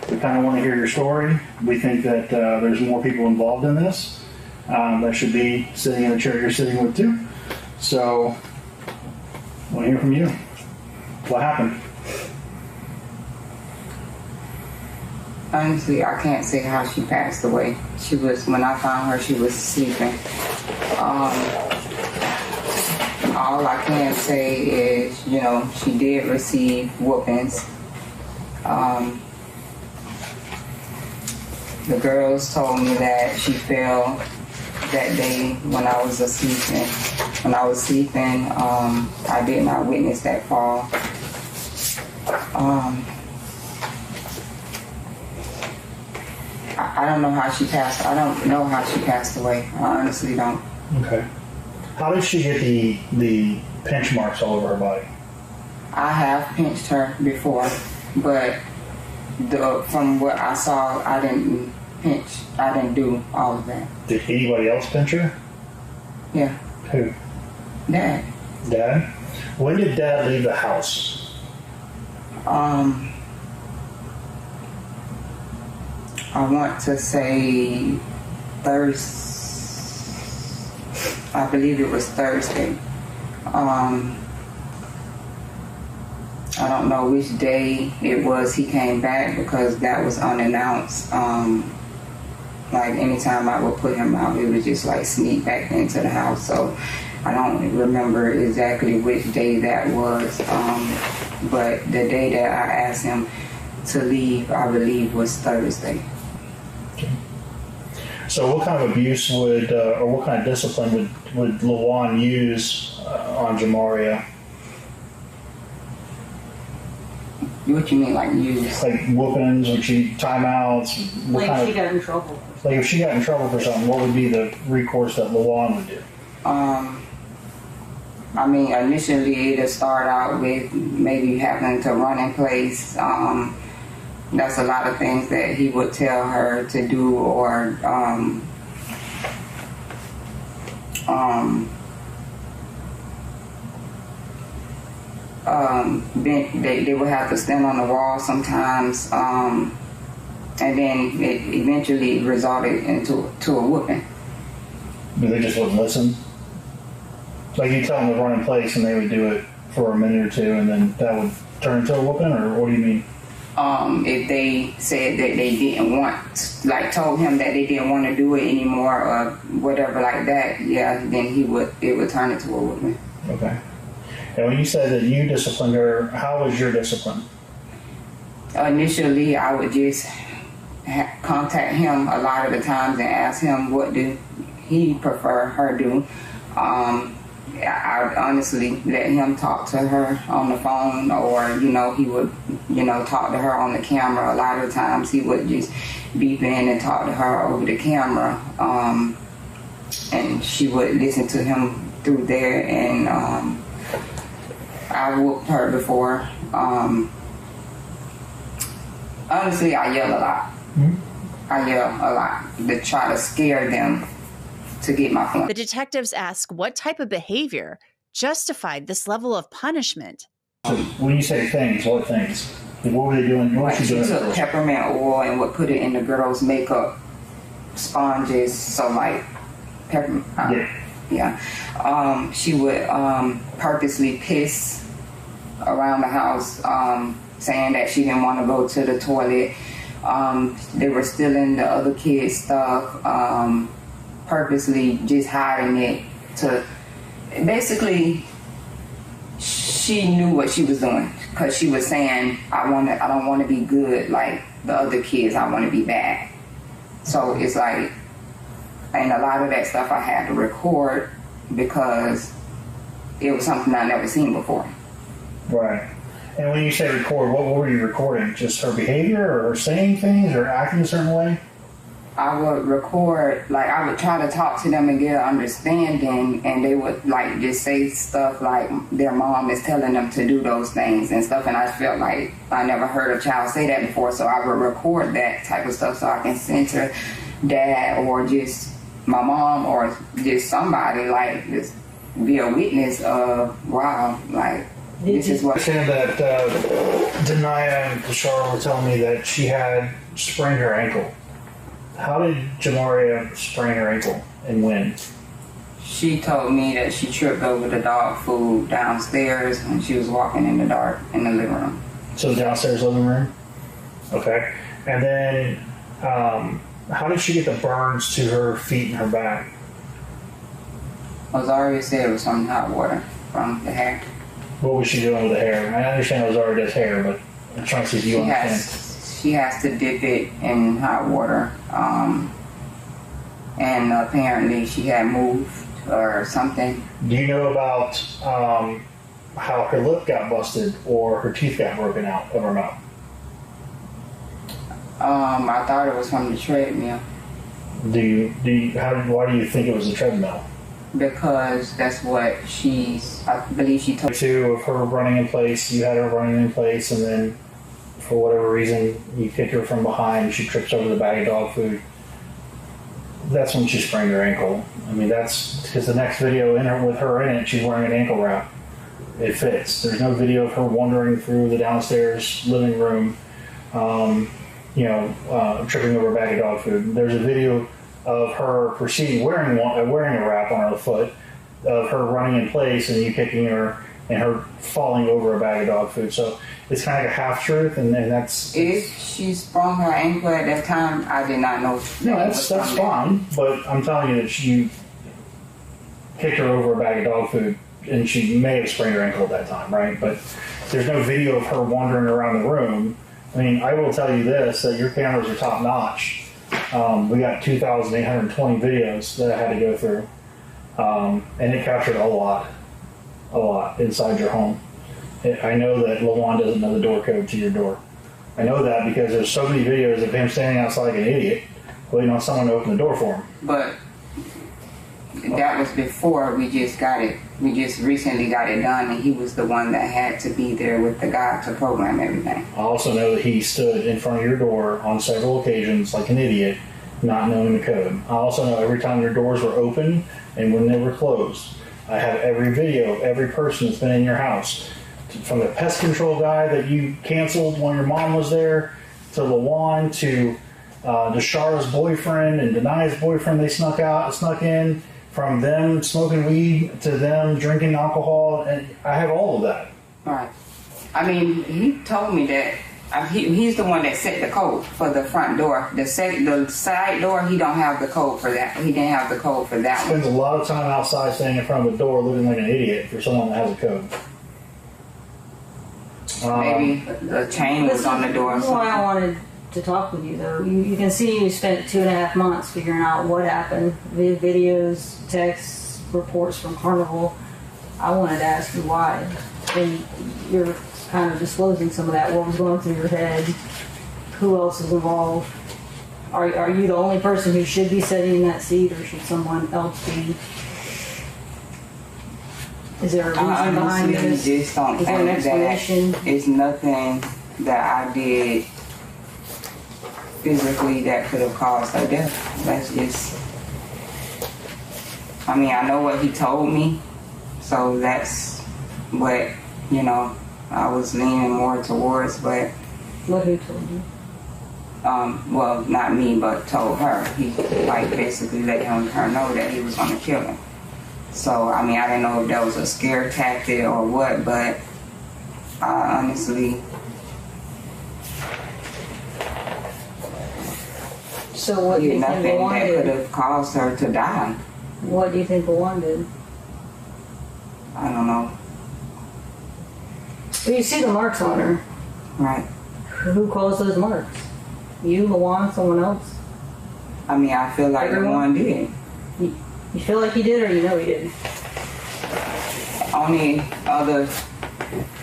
We kind of want to hear your story. We think that there's more people involved in this that should be sitting in the chair you're sitting with too. So, I want to hear from you. What happened? Honestly, I can't say how she passed away. When I found her, she was sleeping. All I can say is, she did receive whoopings. The girls told me that she fell that day when I was sleeping. When I was sleeping, I did not witness that fall. I don't know how she passed. I don't know how she passed away. I honestly don't. Okay. How did she get the pinch marks all over her body? I have pinched her before, but from what I saw, I didn't pinch. I didn't do all of that. Did anybody else pinch her? Yeah. Who? Dad. Dad? When did Dad leave the house? I want to say I believe it was Thursday. I don't know which day it was he came back because that was unannounced. Like anytime I would put him out, it would just like sneak back into the house. So I don't remember exactly which day that was. But the day that I asked him to leave, I believe was Thursday. Okay. So what kind of abuse or what kind of discipline would Lojuan use on Jamaria? What you mean, like use? Like whoopings, or timeouts? She got in trouble. Like if she got in trouble for something, what would be the recourse that Lojuan would do? I mean, initially it'll start out with maybe having to run in place. That's a lot of things that he would tell her to do, or they would have to stand on the wall sometimes, and then it eventually resulted into a whooping. They just wouldn't listen? Like you tell them to run in place and they would do it for a minute or two and then that would turn into a whooping, or what do you mean? If they said that they didn't want, like told him that they didn't want to do it anymore or whatever like that, yeah, then it would turn into a whooping. Okay. And when you said that you disciplined her, how was your discipline? Initially, I would just contact him a lot of the times and ask him what do he prefer her do. I would honestly let him talk to her on the phone, or, he would, talk to her on the camera. A lot of times he would just beep in and talk to her over the camera. And she would listen to him through there, and I whooped her before. Honestly, I yell a lot. Mm-hmm. I yell a lot to try to scare them to get my point. The detectives ask what type of behavior justified this level of punishment. So when you say things, what things? What were they doing? What was she doing? She took peppermint oil and would put it in the girls' makeup sponges. So like peppermint. Yeah. She would purposely piss around the house, saying that she didn't want to go to the toilet. They were stealing the other kids' stuff. Purposely just hiding it to, basically, she knew what she was doing, because she was saying, I don't want to be good like the other kids, I want to be bad. So it's like, and a lot of that stuff I had to record because it was something I never seen before. Right. And when you say record, what were you recording? Just her behavior, or her saying things, or acting a certain way? I would record, like I would try to talk to them and get an understanding, and they would like just say stuff like their mom is telling them to do those things and stuff, and I felt like I never heard a child say that before, so I would record that type of stuff so I can send to dad or just my mom or just somebody, like just be a witness of, wow, like This is I what. understand that Denia and Tyshael were telling me that she had sprained her ankle. How did Jamaria sprain her ankle and when? She told me that she tripped over the dog food downstairs when she was walking in the dark in the living room. So downstairs living room? Okay. And then how did she get the burns to her feet and her back? Rosario said it was from hot water from the hair. What was she doing with the hair? I understand Rosario does hair, but I'm trying to see if you understand. She has to dip it in hot water. And apparently she had moved or something. Do you know about how her lip got busted or her teeth got broken out of her mouth? I thought it was from the treadmill. Why do you think it was a treadmill? Because that's what I believe she told. Two of her running in place, you had her running in place, and then for whatever reason you kick her from behind, she trips over the bag of dog food. That's when she sprained her ankle. I mean, that's because the next video with her in it, she's wearing an ankle wrap. It fits. There's no video of her wandering through the downstairs living room, tripping over a bag of dog food. There's a video of her proceeding wearing a wrap on her foot, of her running in place and you kicking her and her falling over a bag of dog food. So it's kind of like a half truth, and that's. If she sprung her ankle at that time, I did not know. No, that's fine. But I'm telling you that you kicked her over a bag of dog food, and she may have sprained her ankle at that time, right? But there's no video of her wandering around the room. I mean, I will tell you this: that your cameras are top notch. We got 2,820 videos that I had to go through, and it captured a lot inside your home. I know that Lojuan doesn't know the door code to your door. I know that because there's so many videos of him standing outside like an idiot, waiting on someone to open the door for him. But that was before we just got it. We just recently got it done, and he was the one that had to be there with the guy to program everything. I also know that he stood in front of your door on several occasions like an idiot, not knowing the code. I also know every time your doors were open and when they were closed. I have every video of every person that's been in your house. From the pest control guy that you canceled when your mom was there, to Lojuan, to Deshara's boyfriend and Denia's boyfriend they snuck in, from them smoking weed to them drinking alcohol, and I have all of that. Right. I mean, he told me that he's the one that set the code for the front door. The side door, he don't have the code for that. He didn't have the code for that one. Spends a lot of time outside standing in front of the door looking like an idiot for someone that has a code. Maybe the chain was on the door. That's why I wanted to talk with you, though. You can see you spent 2.5 months figuring out what happened. Via videos, texts, reports from Carnival. I wanted to ask you why. And you're kind of disclosing some of that. What was going through your head? Who else is involved? Are you the only person who should be sitting in that seat, or should someone else be? Is there a reason behind this? Just don't Is there an explanation? That it's nothing that I did physically that could have caused her death. That's just. I mean, I know what he told me, so that's what I was leaning more towards. But What he told you? well, not me, but told her. He basically let her know that he was going to kill her. So, I mean, I didn't know if that was a scare tactic or what, but I honestly... So what do you think nothing Lojuan that could did? have caused her to die. What do you think Lojuan did? I don't know. Well, you see the marks on her. Right. Who caused those marks? You, Lojuan, someone else? I mean, I feel like everyone did. You feel like he did, or you know he did? Only other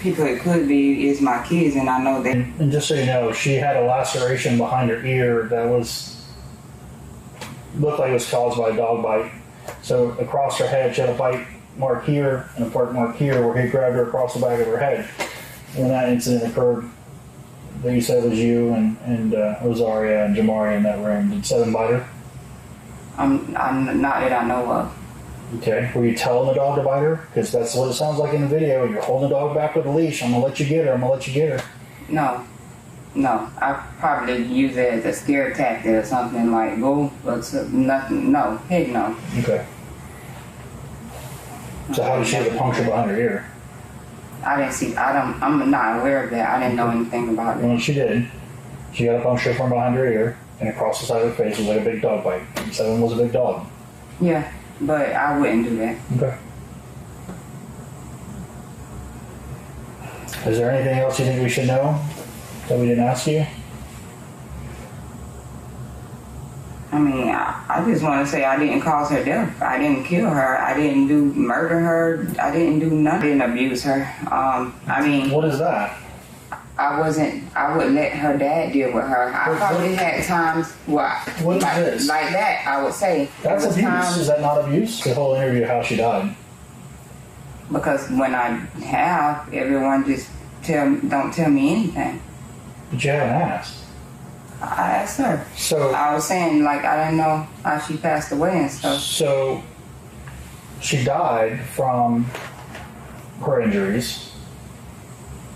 people it could be is my kids, and I know that. And just so you know, she had a laceration behind her ear that looked like it was caused by a dog bite. So across her head, she had a bite mark here and a part mark here where he grabbed her across the back of her head. When that incident occurred, that you said was you and Rosaria and Jamaria in that room. Did Seven bite her? I'm not that I know of. Okay. Were you telling the dog to bite her? Because that's what it sounds like in the video. You're holding the dog back with a leash. I'm going to let you get her. I'm going to let you get her. No. I probably use it as a scare tactic or something like, go, but nothing. No. Heck no. Okay. So how did she have a puncture behind her ear? I didn't see, I'm not aware of that. I didn't know anything about it. Well, she did. She got a puncture from behind her ear, and across the side of her face was like a big dog bite. You said one was a big dog. Yeah, but I wouldn't do that. Okay. Is there anything else you think we should know that we didn't ask you? I mean, I just want to say I didn't cause her death. I didn't kill her. I didn't murder her. I didn't do nothing. I didn't abuse her. I mean... What is that? I would let her dad deal with her. I probably had times what is this? Like that, I would say. That's abuse. Is that not abuse? The whole interview, how she died. Because when I have, everyone just don't tell me anything. But you haven't asked. I asked her. So I was saying, like, I didn't know how she passed away and stuff. So she died from her injuries.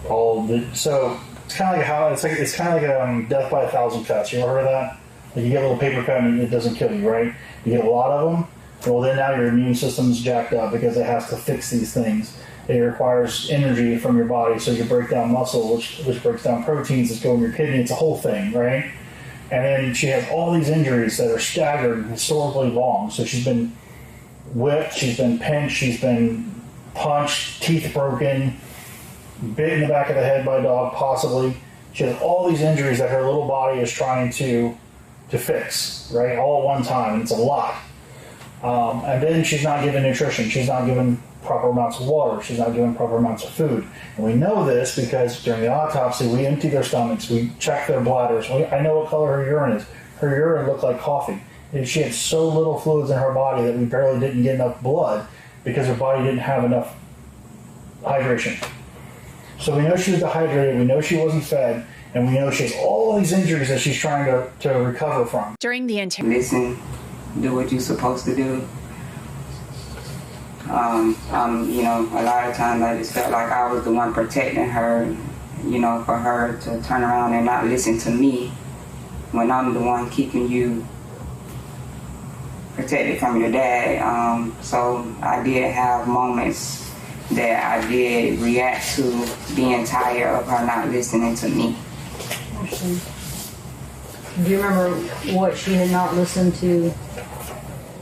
So it's kind of like it's kind of like death by 1,000 cuts. You ever heard of that? Like you get a little paper cut and it doesn't kill you, right? You get a lot of them. Well, then now your immune system's jacked up because it has to fix these things. It requires energy from your body, so you break down muscle, which breaks down proteins that go in your kidney. It's a whole thing, right? And then she has all these injuries that are staggered and historically long. So she's been whipped, she's been pinched, she's been punched, teeth broken, bit in the back of the head by a dog, possibly. She has all these injuries that her little body is trying to fix, right? All at one time, and it's a lot. And then she's not given nutrition. She's not given proper amounts of water. She's not given proper amounts of food. And we know this because during the autopsy, we empty their stomachs. We check their bladders. I know what color her urine is. Her urine looked like coffee. And she had so little fluids in her body that we barely didn't get enough blood because her body didn't have enough hydration. So we know she was dehydrated. We know she wasn't fed. And we know she has all these injuries that she's trying to recover from. During the interview. Listen, do what you're supposed to do. A lot of times I just felt like I was the one protecting her, for her to turn around and not listen to me when I'm the one keeping you protected from your dad. So I did have moments that I did react to being tired of her not listening to me. Do you remember what she had not listened to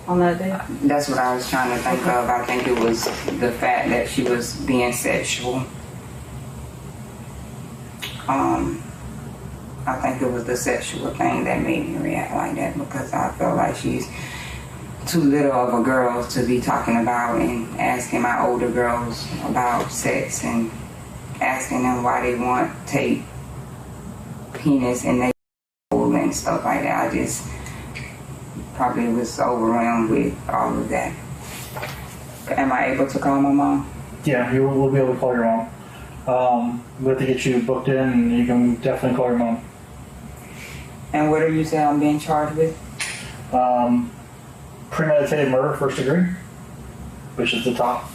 on that day? That's what I was trying to think of. I think it was the fact that she was being sexual. I think it was the sexual thing that made me react like that because I felt like she's too little of a girl to be talking about and asking my older girls about sex and asking them why they want to take penis in their hole and stuff like that. I just probably was overwhelmed with all of that. Am I able to call my mom? Yeah, we'll be able to call your mom. We have to get you booked in, and you can definitely call your mom. And what do you say I'm being charged with? Premeditated murder, first degree, which is the top.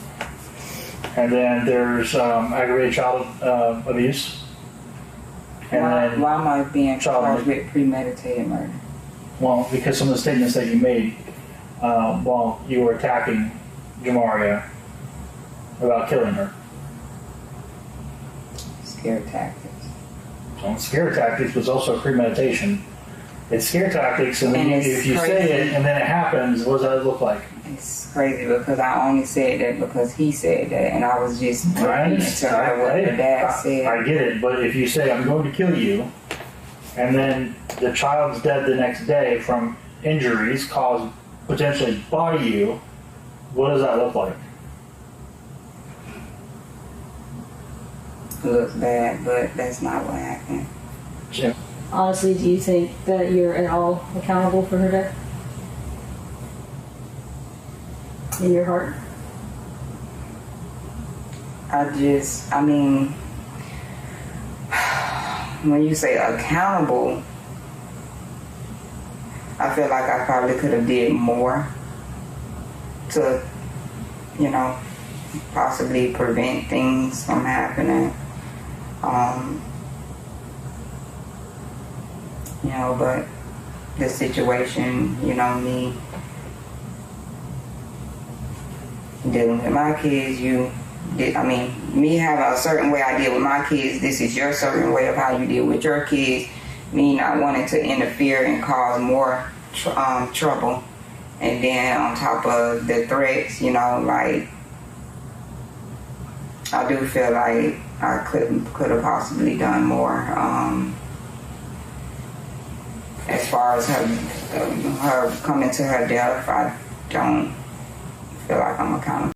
And then there's aggravated child abuse. And why am I being charged with premeditated murder? Well, because some of the statements that you made while you were attacking Jamaria about killing her. Scare tactics. Well, scare tactics was also premeditation. It's scare tactics, and then if you say it and then it happens, what does that look like? It's crazy because I only said that because he said that, and I was just repeating to her what her dad said. I get it, but if you say, I'm going to kill you, and then the child's dead the next day from injuries caused potentially by you, what does that look like? It looks bad, but that's not what happened. Yeah. Honestly, do you think that you're at all accountable for her death? In your heart? When you say accountable, I feel like I probably could have did more to you know, possibly prevent things from happening. You know, but the situation, you know, me dealing with my kids, me having a certain way I deal with my kids, this is your certain way of how you deal with your kids. Me not wanting to interfere and cause more trouble. And then on top of the threats, you know, like, I do feel like I could have possibly done more. As far as her coming to her death, I don't feel like I'm accountable.